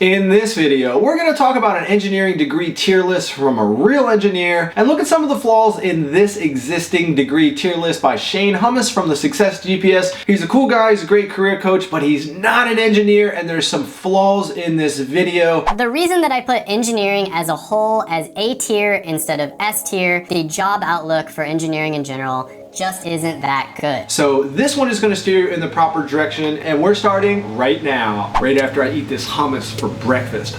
In this video, we're going to talk about an engineering degree tier list from a real engineer and look at some of the flaws in this existing degree tier list by Shane Hummus from the Success GPS. He's a cool guy, he's a great career coach, but he's not an engineer and there's some flaws in this video. The reason that I put engineering as a whole as A tier instead of S tier, the job outlook for engineering in general just isn't that good. So this one is going to steer you in the proper direction and we're starting right now, right after I eat this hummus for breakfast.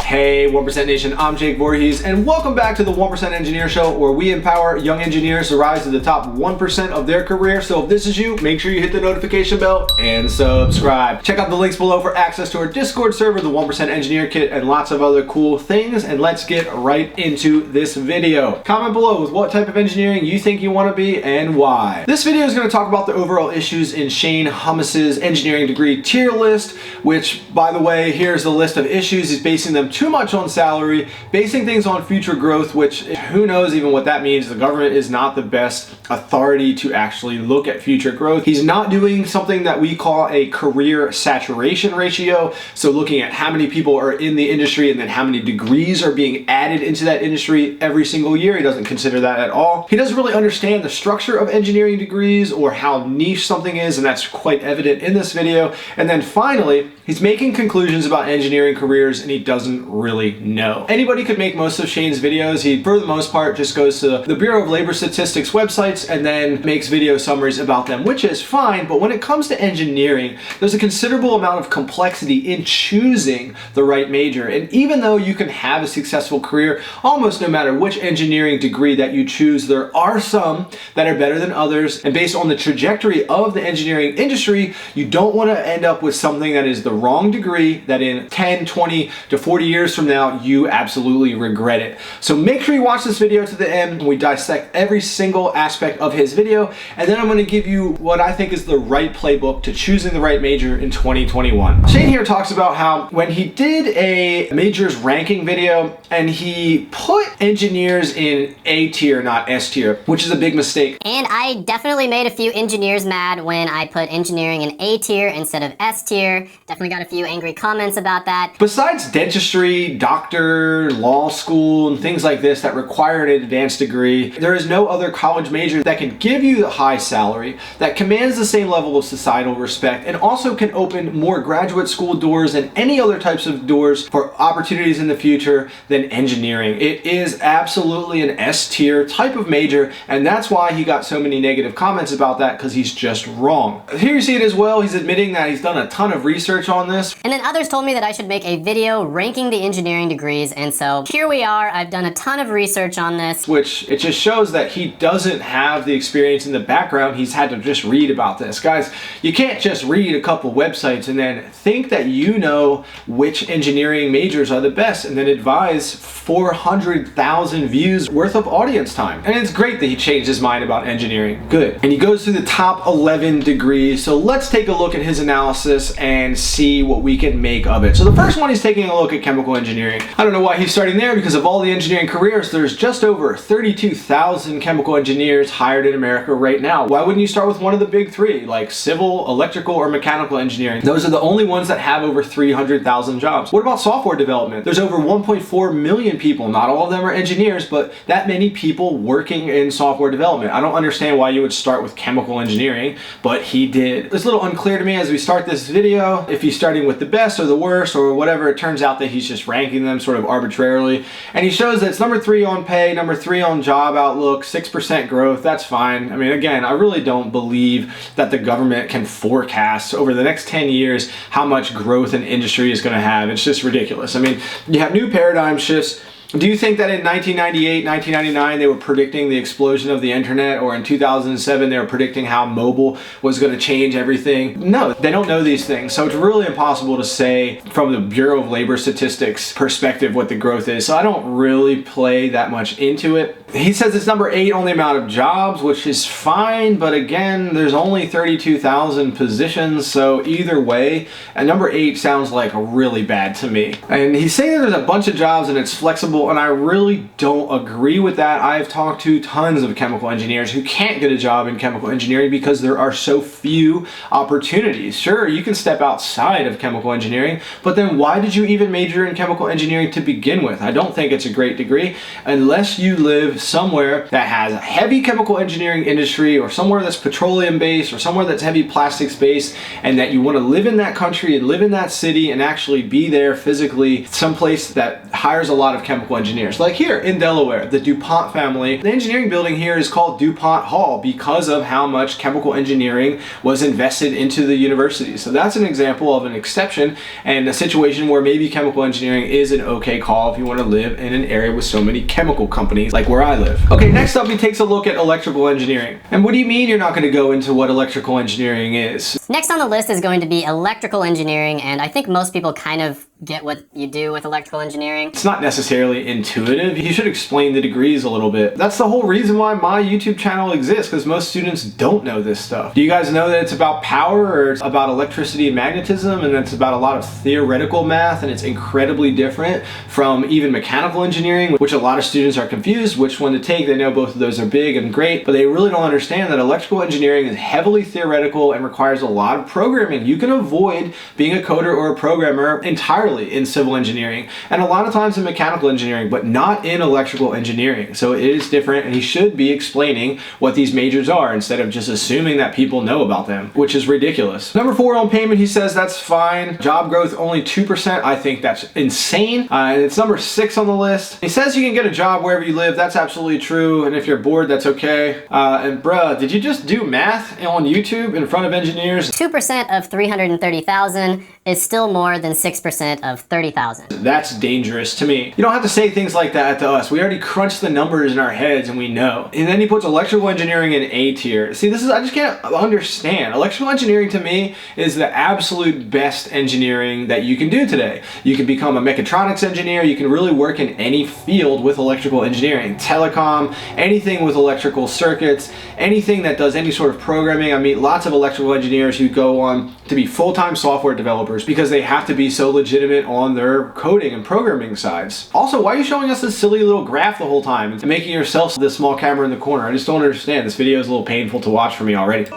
Hey 1% Nation, I'm Jake Voorhees and welcome back to the 1% Engineer Show, where we empower young engineers to rise to the top 1% of their career. So if this is you, make sure you hit the notification bell and subscribe. Check out the links below for access to our Discord server, the 1% Engineer Kit, and lots of other cool things. And let's get right into this video. Comment below with what type of engineering you think you want to be and why. This video is going to talk about the overall issues in Shane Hummus's engineering degree tier list, which, by the way, here's the list of issues. He's basing them too much on salary, basing things on future growth, which who knows even what that means. The government is not the best authority to actually look at future growth. He's not doing something that we call a career saturation ratio, so looking at how many people are in the industry and then how many degrees are being added into that industry every single year. He doesn't consider that at all. He doesn't really understand the structure of engineering degrees or how niche something is, and that's quite evident in this video. And then finally, he's making conclusions about engineering careers and he doesn't really know. Anybody could make most of Shane's videos. He, for the most part, just goes to the Bureau of Labor Statistics websites and then makes video summaries about them, which is fine. But when it comes to engineering, there's a considerable amount of complexity in choosing the right major. And even though you can have a successful career almost no matter which engineering degree that you choose, there are some that are better than others. And based on the trajectory of the engineering industry, you don't want to end up with something that is the wrong degree that in 10, 20 to 40 years from now, you absolutely regret it. So make sure you watch this video to the end. We dissect every single aspect of his video, and then I'm going to give you what I think is the right playbook to choosing the right major in 2021. Shane here talks about how when he did a majors ranking video and he put engineers in A tier, not S tier, which is a big mistake. And I definitely made a few engineers mad when I put engineering in A tier instead of S tier. Definitely got a few angry comments about that. Besides dentistry, doctor, law school, and things like this that require an advanced degree, there is no other college major that can give you a high salary, that commands the same level of societal respect, and also can open more graduate school doors and any other types of doors for opportunities in the future than engineering. It is absolutely an S tier type of major, and that's why he got so many negative comments about that, because he's just wrong. Here you see it as well. He's admitting that he's done a ton of research on this. And then others told me that I should make a video ranking the engineering degrees, and so here we are. I've done a ton of research on this. Which, it just shows that he doesn't have the experience in the background. He's had to just read about this. Guys, you can't just read a couple websites and then think that you know which engineering majors are the best and then advise 400,000 views worth of audience time. And it's great that he changed his mind about engineering. Good. And he goes through the top 11 degrees. So let's take a look at his analysis and see what we can make of it. So the first one, he's taking a look at chemical engineering. I don't know why he's starting there, because of all the engineering careers, there's just over 32,000 chemical engineers hired in America right now. Why wouldn't you start with one of the big three, like civil, electrical, or mechanical engineering? Those are the only ones that have over 300,000 jobs. What about software development? There's over 1.4 million people. Not all of them are engineers, but that many people working in software development. I don't understand why you would start with chemical engineering, but he did. It's a little unclear to me as we start this video if he's starting with the best or the worst or whatever. It turns out that he's just ranking them sort of arbitrarily. And he shows that it's number 3 on pay, number 3 on job outlook, 6% growth. That's fine. I mean, again, I really don't believe that the government can forecast over the next 10 years how much growth an industry is going to have. It's just ridiculous. I mean, you have new paradigm shifts. Do you think that in 1998, 1999, they were predicting the explosion of the internet, or in 2007, they were predicting how mobile was going to change everything? No, they don't know these things. So it's really impossible to say from the Bureau of Labor Statistics perspective what the growth is. So I don't really play that much into it. He says it's number 8 on the amount of jobs, which is fine, but again, there's only 32,000 positions, so either way, and number 8 sounds like really bad to me. And he's saying that there's a bunch of jobs and it's flexible possible, and I really don't agree with that. I've talked to tons of chemical engineers who can't get a job in chemical engineering because there are so few opportunities. Sure, you can step outside of chemical engineering, but then why did you even major in chemical engineering to begin with? I don't think it's a great degree unless you live somewhere that has a heavy chemical engineering industry, or somewhere that's petroleum based, or somewhere that's heavy plastics based, and that you want to live in that country and live in that city and actually be there physically, someplace that hires a lot of chemical engineers. Like here in Delaware, the DuPont family, the engineering building here is called DuPont Hall because of how much chemical engineering was invested into the university. So that's an example of an exception and a situation where maybe chemical engineering is an okay call if you want to live in an area with so many chemical companies like where I live. Okay, next up he takes a look at electrical engineering. And what do you mean you're not going to go into what electrical engineering is? Next on the list is going to be electrical engineering, and I think most people kind of get what you do with electrical engineering. It's not necessarily intuitive. You should explain the degrees a little bit. That's the whole reason why my YouTube channel exists, because most students don't know this stuff. Do you guys know that it's about power, or it's about electricity and magnetism, and it's about a lot of theoretical math, and it's incredibly different from even mechanical engineering, which a lot of students are confused which one to take. They know both of those are big and great, but they really don't understand that electrical engineering is heavily theoretical and requires a lot of programming. You can avoid being a coder or a programmer entirely in civil engineering, and a lot of times in mechanical engineering, but not in electrical engineering. So it is different, and he should be explaining what these majors are instead of just assuming that people know about them, which is ridiculous. Number 4 on payment, he says that's fine. Job growth only 2%. I think that's insane. And it's number 6 on the list. He says you can get a job wherever you live. That's absolutely true, and if you're bored, that's okay. And bruh, did you just do math on YouTube in front of engineers? 2% of 330,000 is still more than 6% of 30,000. That's dangerous to me. You don't have to say things like that to us. We already crunched the numbers in our heads and we know. And then he puts electrical engineering in A tier. See, this is, I just can't understand. Electrical engineering to me is the absolute best engineering that you can do today. You can become a mechatronics engineer. You can really work in any field with electrical engineering. Telecom, anything with electrical circuits, anything that does any sort of programming. I meet lots of electrical engineers who go on to be full-time software developers because they have to be so legitimate on their coding and programming sides. Also, why are you showing us this silly little graph the whole time and making yourself the small camera in the corner? I just don't understand. This video is a little painful to watch for me already.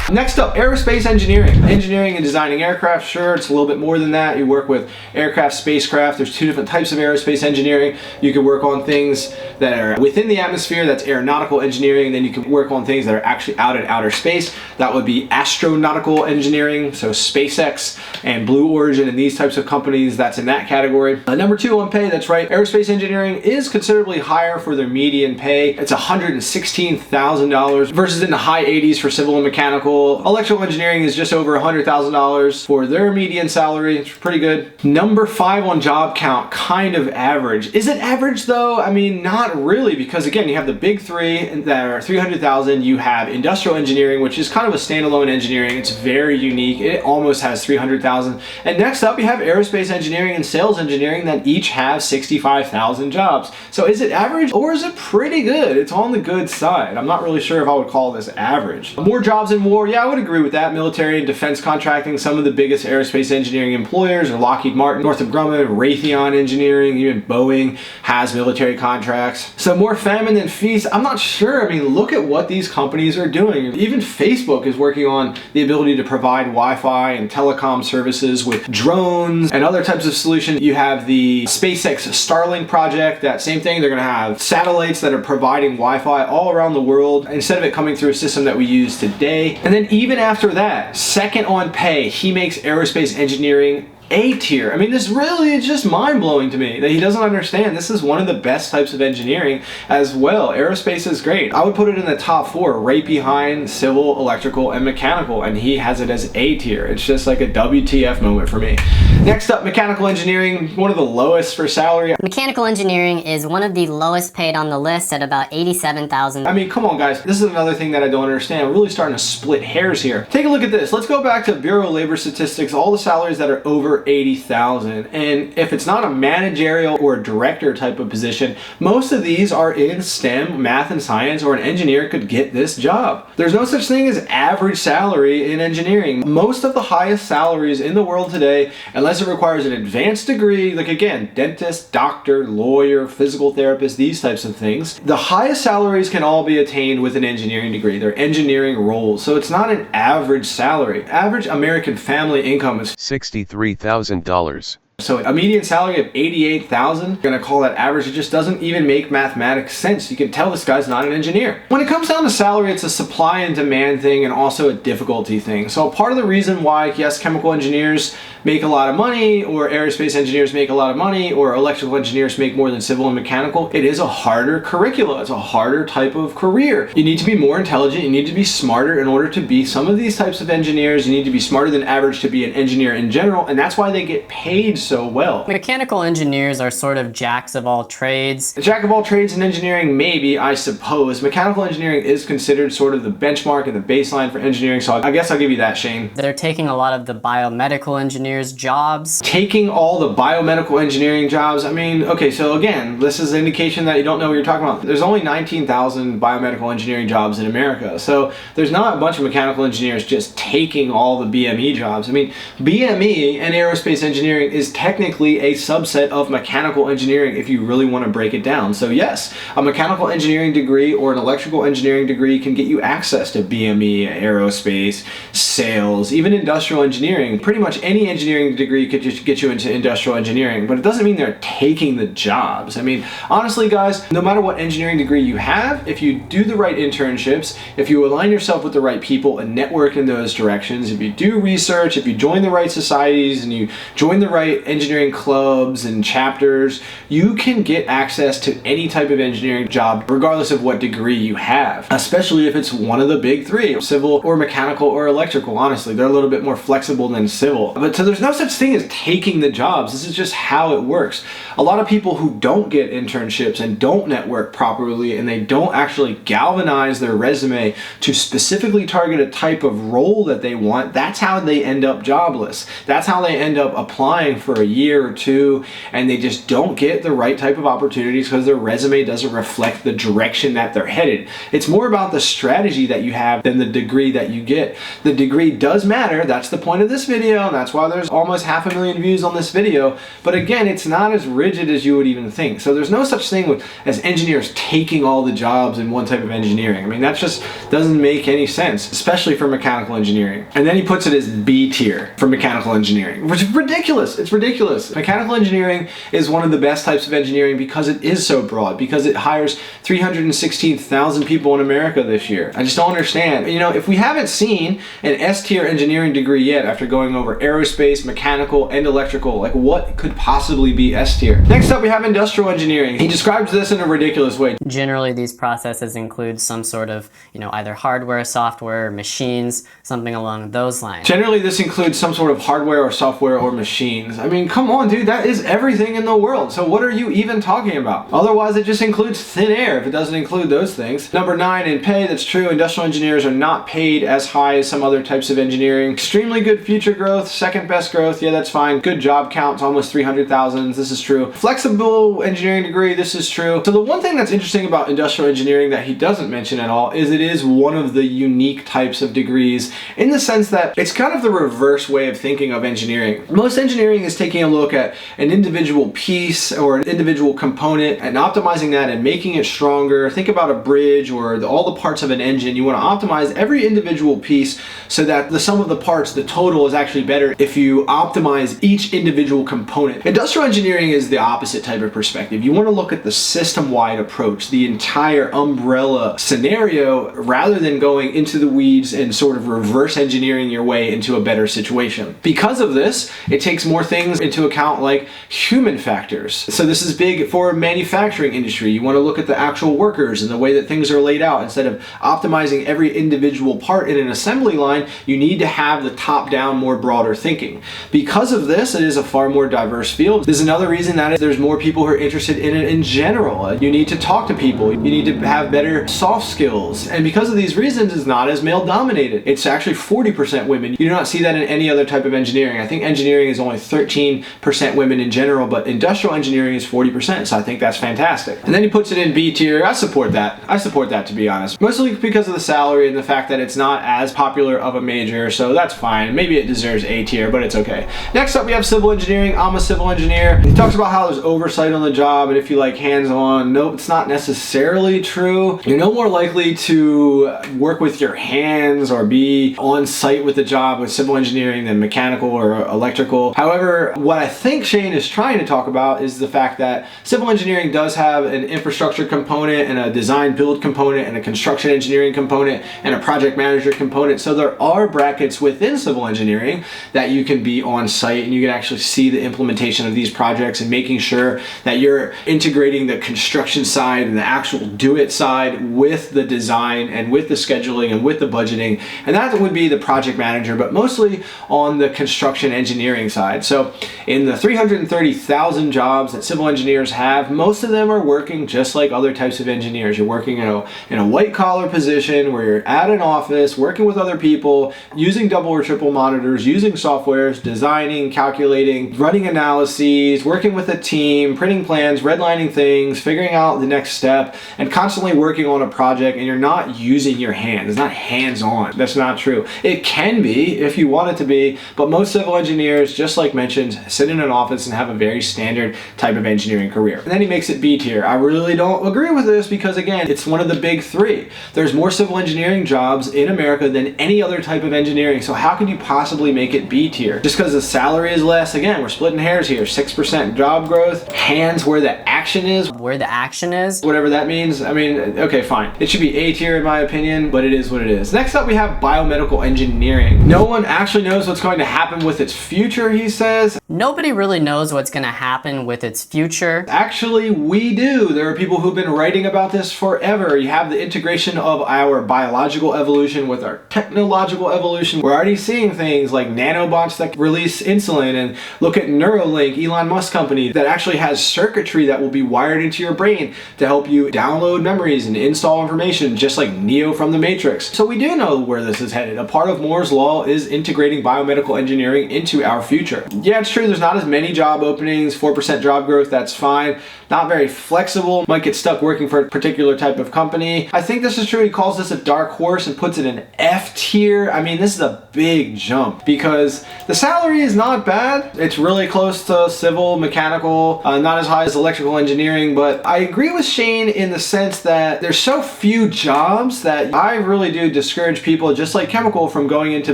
Next up, aerospace engineering. Engineering and designing aircraft, sure, it's a little bit more than that. You work with aircraft, spacecraft. There's 2 different types of aerospace engineering. You can work on things that are within the atmosphere, that's aeronautical engineering. And then you can work on things that are actually out in outer space. That would be astronautical engineering, so SpaceX and Blue Origin and these types of companies, that's in that category. Number 2 on pay, that's right, aerospace engineering is considerably higher for their median pay. It's $116,000 versus in the high 80s for civil and mechanical. Electrical engineering is just over $100,000 for their median salary. It's pretty good. Number 5 on job count, kind of average. Is it average though? I mean, not really, because again, you have the big 3 that are 300,000. You have industrial engineering, which is kind of a standalone engineering. It's very unique. It almost has 300,000. And next up, you have aerospace engineering and sales engineering that each have 65,000 jobs. So is it average or is it pretty good? It's on the good side. I'm not really sure if I would call this average. More jobs in war. Yeah, I would agree with that. Military and defense contracting, some of the biggest aerospace engineering employers are Lockheed Martin, Northrop Grumman, Raytheon Engineering, even Boeing has military contracts. So more famine than feast, I'm not sure. I mean, look at what these companies are doing. Even Facebook is working on the ability to provide Wi-Fi and telecom services with drones and other types of solutions. You have the SpaceX Starlink project, that same thing. They're gonna have satellites that are providing Wi-Fi all around the world instead of it coming through a system that we use today. And then even after that, second on pay, he makes aerospace engineering A tier. I mean, this really is just mind-blowing to me that he doesn't understand. This is one of the best types of engineering as well. Aerospace is great. I would put it in the top 4, right behind civil, electrical, and mechanical, and he has it as A tier. It's just like a WTF moment for me. Next up, mechanical engineering, one of the lowest for salary. Mechanical engineering is one of the lowest paid on the list at about $87,000. I mean, come on guys, this is another thing that I don't understand. We're really starting to split hairs here. Take a look at this. Let's go back to Bureau of Labor Statistics, all the salaries that are over 80,000. And if it's not a managerial or a director type of position, most of these are in STEM, math and science, or an engineer could get this job. There's no such thing as average salary in engineering. Most of the highest salaries in the world today, unless unless it requires an advanced degree, like again, dentist, doctor, lawyer, physical therapist, these types of things. The highest salaries can all be attained with an engineering degree. They're engineering roles, so it's not an average salary. Average American family income is $63,000. So a median salary of $88,000, gonna call that average. It just doesn't even make mathematics sense. You can tell this guy's not an engineer. When it comes down to salary, it's a supply and demand thing and also a difficulty thing. So part of the reason why, yes, chemical engineers make a lot of money, or aerospace engineers make a lot of money, or electrical engineers make more than civil and mechanical, it is a harder curricula. It's a harder type of career. You need to be more intelligent. You need to be smarter in order to be some of these types of engineers. You need to be smarter than average to be an engineer in general, and that's why they get paid so well. Mechanical engineers are sort of jacks of all trades. A jack of all trades in engineering, maybe, I suppose. Mechanical engineering is considered sort of the benchmark and the baseline for engineering, so I guess I'll give you that, Shane. They're taking a lot of the biomedical engineers' jobs. Taking all the biomedical engineering jobs, I mean, okay, so again, this is an indication that you don't know what you're talking about. There's only 19,000 biomedical engineering jobs in America, so there's not a bunch of mechanical engineers just taking all the BME jobs. I mean, BME and aerospace engineering is technically a subset of mechanical engineering if you really want to break it down. So yes, a mechanical engineering degree or an electrical engineering degree can get you access to BME, aerospace, sales, even industrial engineering. Pretty much any engineering degree could just get you into industrial engineering, but it doesn't mean they're taking the jobs. I mean, honestly guys, no matter what engineering degree you have, if you do the right internships, if you align yourself with the right people and network in those directions, if you do research, if you join the right societies and you join the right engineering clubs and chapters, you can get access to any type of engineering job regardless of what degree you have, especially if it's one of the big three, civil or mechanical or electrical. Honestly, they're a little bit more flexible than civil. But so there's no such thing as taking the jobs. This is just how it works. A lot of people who don't get internships and don't network properly and they don't actually galvanize their resume to specifically target a type of role that they want, that's how they end up jobless. That's how they end up applying for a year or two and they just don't get the right type of opportunities because their resume doesn't reflect the direction that they're headed. It's more about the strategy that you have than the degree that you get. The degree does matter. That's the point of this video, and that's why there's almost 500,000 views on this video. But again, it's not as rigid as you would even think. So there's no such thing as engineers taking all the jobs in one type of engineering. I mean, that just doesn't make any sense, especially for mechanical engineering. And then he puts it as B tier for mechanical engineering, which is ridiculous. It's ridiculous. Mechanical engineering is one of the best types of engineering because it is so broad, because it hires 316,000 people in America this year. I just don't understand. You know, if we haven't seen an S tier engineering degree yet after going over aerospace, mechanical, and electrical, like what could possibly be S tier? Next up, we have industrial engineering. He describes this in a ridiculous way. Generally, these processes include some sort of, either hardware, software, machines, something along those lines. Generally, this includes some sort of hardware or software or machines. I mean, come on, dude, that is everything in the world. So what are you even talking about? Otherwise, it just includes thin air if it doesn't include those things. Number 9, in pay, that's true. Industrial engineers are not paid as high as some other types of engineering. Extremely good future growth, second best growth. Yeah, that's fine. Good job count, almost 300,000. This is true. Flexible engineering degree. This is true. So the one thing that's interesting about industrial engineering that he doesn't mention at all is it is one of the unique types of degrees in the sense that it's kind of the reverse way of thinking of engineering. Most engineering is taking a look at an individual piece or an individual component and optimizing that and making it stronger. Think about a bridge or all the parts of an engine. You want to optimize every individual piece so that the sum of the parts, the total, is actually better if you optimize each individual component. Industrial engineering is the opposite type of perspective. You want to look at the system-wide approach, the entire umbrella scenario, rather than going into the weeds and sort of reverse engineering your way into a better situation. Because of this, it takes more things into account like human factors. So this is big for manufacturing industry. You want to look at the actual workers and the way that things are laid out. Instead of optimizing every individual part in an assembly line, you need to have the top-down, more broader thinking. Because of this, it is a far more diverse field. There's another reason that there's more people who are interested in it in general. You need to talk to people. You need to have better soft skills. And because of these reasons, it's not as male-dominated. It's actually 40% women. You do not see that in any other type of engineering. I think engineering is only 13% women in general, but industrial engineering is 40%, so I think that's fantastic. And then he puts it in B tier. I support that. I support that, to be honest. Mostly because of the salary and the fact that it's not as popular of a major, so that's fine. Maybe it deserves A tier, but it's okay. Next up, we have civil engineering. I'm a civil engineer. He talks about how there's oversight on the job, and if you like hands-on, nope, it's not necessarily true. You're no more likely to work with your hands or be on site with the job with civil engineering than mechanical or electrical. However, what I think Shane is trying to talk about is the fact that civil engineering does have an infrastructure component and a design build component and a construction engineering component and a project manager component. So there are brackets within civil engineering that you can be on site and you can actually see the implementation of these projects and making sure that you're integrating the construction side and the actual do-it side with the design and with the scheduling and with the budgeting. And that would be the project manager, but mostly on the construction engineering side. So in the 330,000 jobs that civil engineers have, most of them are working just like other types of engineers. You're working in a white collar position where you're at an office, working with other people, using double or triple monitors, using softwares, designing, calculating, running analyses, working with a team, printing plans, redlining things, figuring out the next step, and constantly working on a project, and you're not using your hands. It's not hands-on. That's not true. It can be if you want it to be, but most civil engineers, just like mentioned, sit in an office and have a very standard type of engineering career. And then he makes it B tier. I really don't agree with this because, again, it's one of the big three. There's more civil engineering jobs in America than any other type of engineering, so how can you possibly make it B tier? Just because the salary is less? Again, we're splitting hairs here. 6% job growth, hands where the action is. Where the action is? Whatever that means. I mean, okay, fine. It should be A tier in my opinion, but it is what it is. Next up, we have biomedical engineering. No one actually knows what's going to happen with its future, he says. Nobody really knows what's going to happen with its future. Actually, we do. There are people who've been writing about this forever. You have the integration of our biological evolution with our technological evolution. We're already seeing things like nanobots that release insulin, and look at Neuralink, Elon Musk company, that actually has circuitry that will be wired into your brain to help you download memories and install information, just like Neo from the Matrix. So we do know where this is headed. A part of Moore's Law is integrating biomedical engineering into our future. Yeah, it's true, there's not as many job openings, 4% job growth, that's fine. Not very flexible, might get stuck working for a particular type of company. I think this is true. He calls this a dark horse and puts it in F tier. I mean, this is a big jump because the salary is not bad. It's really close to civil, mechanical, not as high as electrical engineering, but I agree with Shane in the sense that there's so few jobs that I really do discourage people, just like chemical, from going into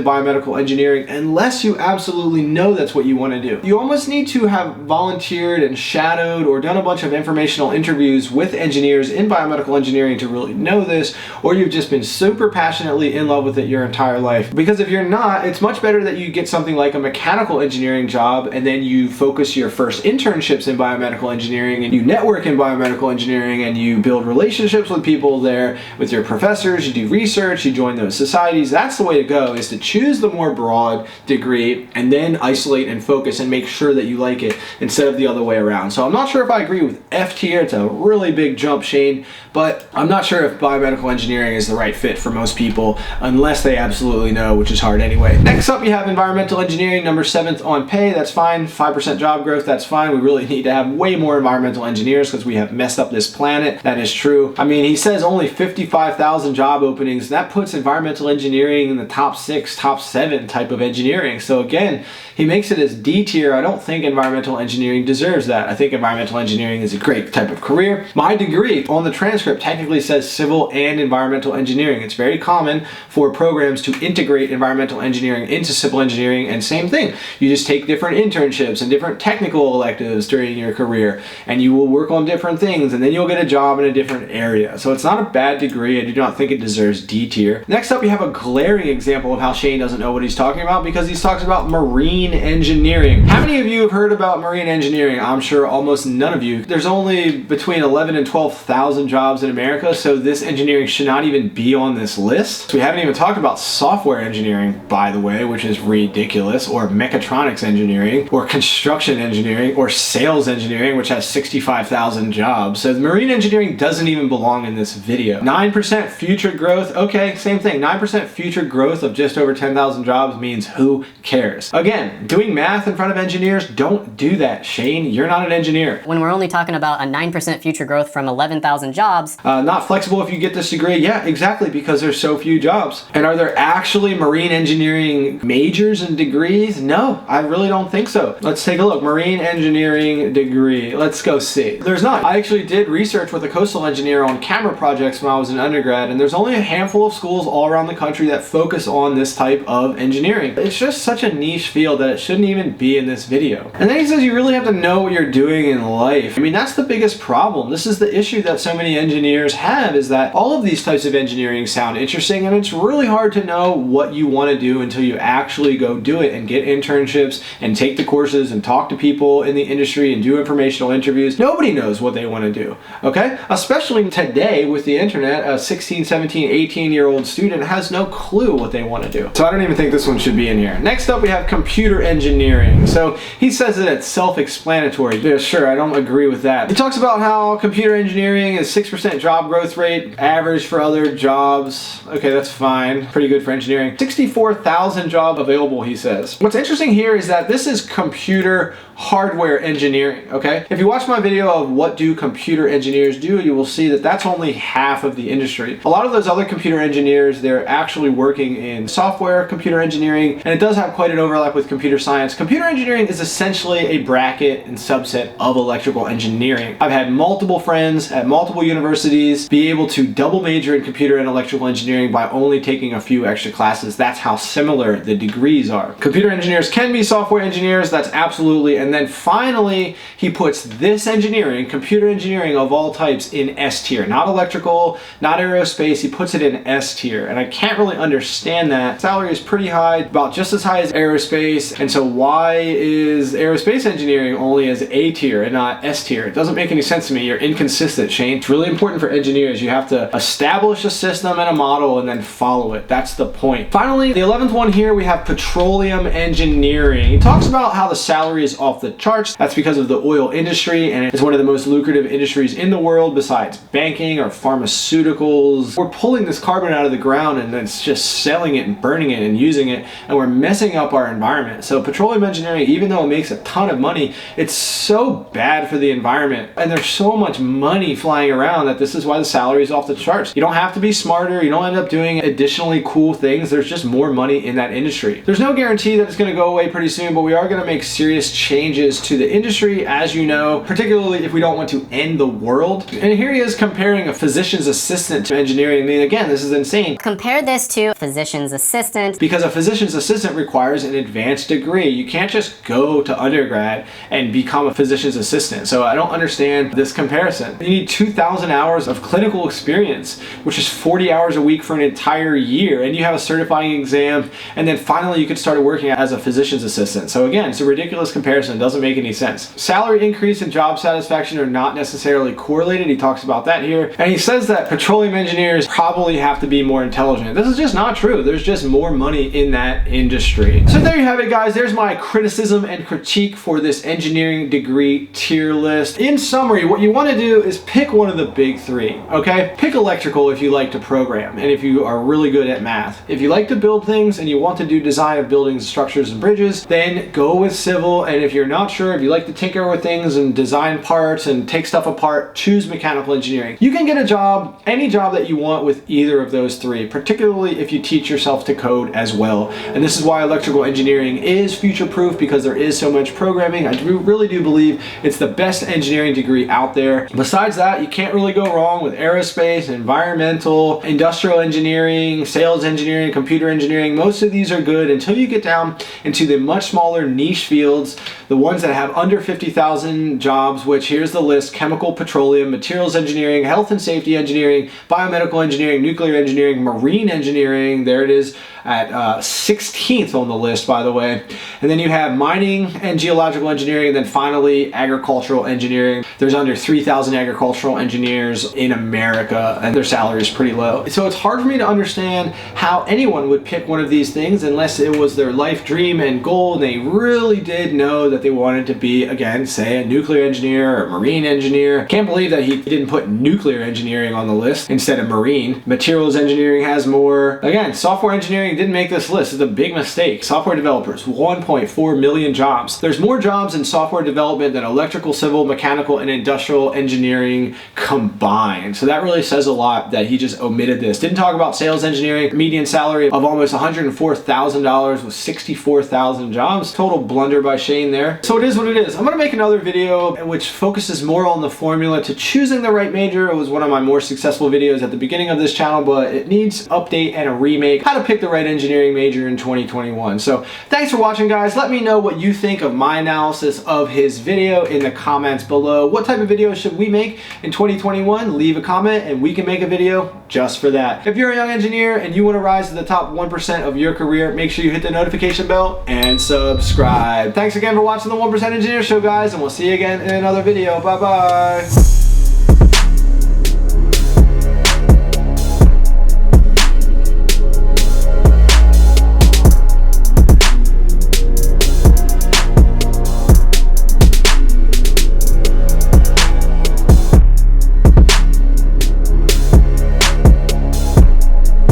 biomedical engineering unless you absolutely know that's what you want to do. You almost need to have volunteered and shadowed or done a bunch of informational interviews with engineers in biomedical engineering to really know this, or you've just been super passionately in love with it your entire life. Because if you're not, it's much better that you get something like a mechanical engineering job and then you focus your first internships in biomedical engineering and you network in biomedical engineering and you build relationships with people there, with your professors, you do research, you join those societies. That's the way to go, is to choose the more broad degree and then isolate and focus and make sure that you like it instead of the other way around. So I'm not sure if I agree with F tier. It's a really big jump, Shane, but I'm not sure if biomedical engineering is the right fit for most people unless they absolutely know, which is hard anyway. Next up, you have environmental engineering, number 7th on pay. That's fine. 5% job growth, that's fine. We really need to have way more environmental engineers because we have messed up this planet. That is true. I mean, he says only 55,000 job openings. That puts environmental engineering in the top 6, top 7 type of engineering. So again, he makes it as D tier. I don't think environmental engineering deserves that. I think environmental engineering is a great type of career. My degree on the transcript technically says civil and environmental engineering. It's very common for programs to integrate environmental engineering into civil engineering, and same thing. You just take different internships and different technical electives during your career, and you will work on different things, and then you'll get a job in a different area. So it's not a bad degree. I do not think it deserves D tier. Next up, you have a glaring example of how Shane doesn't know what he's talking about because he talks about marine engineering. How many of you have heard about marine engineering? I'm sure almost none of you. There's only between 11 and 12,000 jobs in America, so this engineering should not even be on this list. So we haven't even talked about software engineering, by the way, which is ridiculous, or mechatronics engineering, or construction engineering, or sales engineering, which has 65,000 jobs. So marine engineering doesn't even belong in this video. 9% future growth, okay, same thing. 9% future growth of just over 10,000 jobs means who cares? Again, doing math in front of engineers, don't do that, Shane. You're not an engineer. When we're only talking talking about a 9% future growth from 11,000 jobs. Not flexible if you get this degree. Yeah, exactly, because there's so few jobs. And are there actually marine engineering majors and degrees? No, I really don't think so. Let's take a look. Marine engineering degree. Let's go see. There's not. I actually did research with a coastal engineer on camera projects when I was an undergrad, and there's only a handful of schools all around the country that focus on this type of engineering. It's just such a niche field that it shouldn't even be in this video. And then he says you really have to know what you're doing in life. I mean, that's the biggest problem. This is the issue that so many engineers have, is that all of these types of engineering sound interesting, and it's really hard to know what you want to do until you actually go do it and get internships and take the courses and talk to people in the industry and do informational interviews. Nobody knows what they want to do, okay? Especially today with the internet, a 16, 17, 18-year-old student has no clue what they want to do. So I don't even think this one should be in here. Next up, we have computer engineering. So he says that it's self-explanatory. Yeah, sure, I don't agree with that. He talks about how computer engineering is 6% job growth rate, average for other jobs. Okay, that's fine. Pretty good for engineering. 64,000 job available, he says. What's interesting here is that this is computer hardware engineering, okay? If you watch my video of what do computer engineers do, you will see that that's only half of the industry. A lot of those other computer engineers, they're actually working in software computer engineering, and it does have quite an overlap with computer science. Computer engineering is essentially a bracket and subset of electrical engineering. I've had multiple friends at multiple universities be able to double major in computer and electrical engineering by only taking a few extra classes. That's how similar the degrees are. Computer engineers can be software engineers, that's absolutely. And then finally, he puts this engineering, computer engineering of all types, in S tier. Not electrical, not aerospace, he puts it in S tier. And I can't really understand that. Salary is pretty high, about just as high as aerospace. And so why is aerospace engineering only as A tier and not S tier? It doesn't make any sense to me. You're inconsistent, Shane. It's really important for engineers. You have to establish a system and a model and then follow it. That's the point. Finally, the 11th one here, we have petroleum engineering. He talks about how the salary is off the charts. That's because of the oil industry, and it's one of the most lucrative industries in the world besides banking or pharmaceuticals. We're pulling this carbon out of the ground and then just selling it and burning it and using it, and we're messing up our environment. So petroleum engineering, even though it makes a ton of money, it's so bad for the environment, and there's so much money flying around that this is why the salary is off the charts. You don't have to be smarter, you don't end up doing additionally cool things, there's just more money in that industry. There's no guarantee that it's going to go away pretty soon, but we are going to make serious changes to the industry, as you know, particularly if we don't want to end the world. And here he is comparing a physician's assistant to engineering. I mean, again, this is insane. Compare this to physician's assistant. Because a physician's assistant requires an advanced degree. You can't just go to undergrad and become a physician's assistant. So I don't understand this comparison. You need 2,000 hours of clinical experience, which is 40 hours a week for an entire year, and you have a certifying exam, and then finally you could start working as a physician's assistant. So again, it's a ridiculous comparison. It doesn't make any sense. Salary increase and job satisfaction are not necessarily correlated. He talks about that here. And he says that petroleum engineers probably have to be more intelligent. This is just not true. There's just more money in that industry. So there you have it, guys. There's my criticism and critique for this engineering degree tier list. In summary, what you want to do is pick one of the big three, okay? Pick electrical if you like to program and if you are really good at math. If you like to build things and you want to do design of buildings, structures, and bridges, then go with civil. And if you're not sure, if you like to tinker with things and design parts and take stuff apart, choose mechanical engineering. You can get a job, any job that you want, with either of those three, particularly if you teach yourself to code as well. And this is why electrical engineering is future-proof, because there is so much programming. I really do believe it's the best engineering degree out there. Besides that, you can't really go wrong with aerospace, environmental, industrial engineering, sales engineering, computer engineering. Most of these are good until you get down into the much smaller niche fields, the ones that have under 50,000 jobs, which here's the list: chemical, petroleum, materials engineering, health and safety engineering, biomedical engineering, nuclear engineering, marine engineering. There it is at 16th on the list, by the way. And then you have mining and geological engineering, and then finally agricultural engineering. There's under 3,000 agricultural engineers in America, and their salary is pretty low. So it's hard for me to understand how anyone would pick one of these things unless it was their life dream and goal, and they really did know that they wanted to be, again, say a nuclear engineer or marine engineer. Can't believe that he didn't put nuclear engineering on the list instead of marine. Materials engineering has more. Again, software engineering didn't make this list. It's a big mistake. Software developers, 1.4 million jobs. There's more jobs in software development than electrical, civil, mechanical and industrial engineering combined. So that really says a lot that he just omitted this. Didn't talk about sales engineering, median salary of almost $104,000 with 64,000 jobs. Total blunder by Shane there. So it is what it is. I'm gonna make another video which focuses more on the formula to choosing the right major. It was one of my more successful videos at the beginning of this channel, but it needs update and a remake. How to pick the right engineering major in 2021. So thanks for watching, guys. Let me know what you think of my analysis of his video in the comments below. What type of video should we make in 2021? Leave a comment and we can make a video just for that. If you're a young engineer and you want to rise to the top 1% of your career, make sure you hit the notification bell and subscribe. Thanks again for watching the 1% Engineer Show, guys, and we'll see you again in another video. Bye-bye.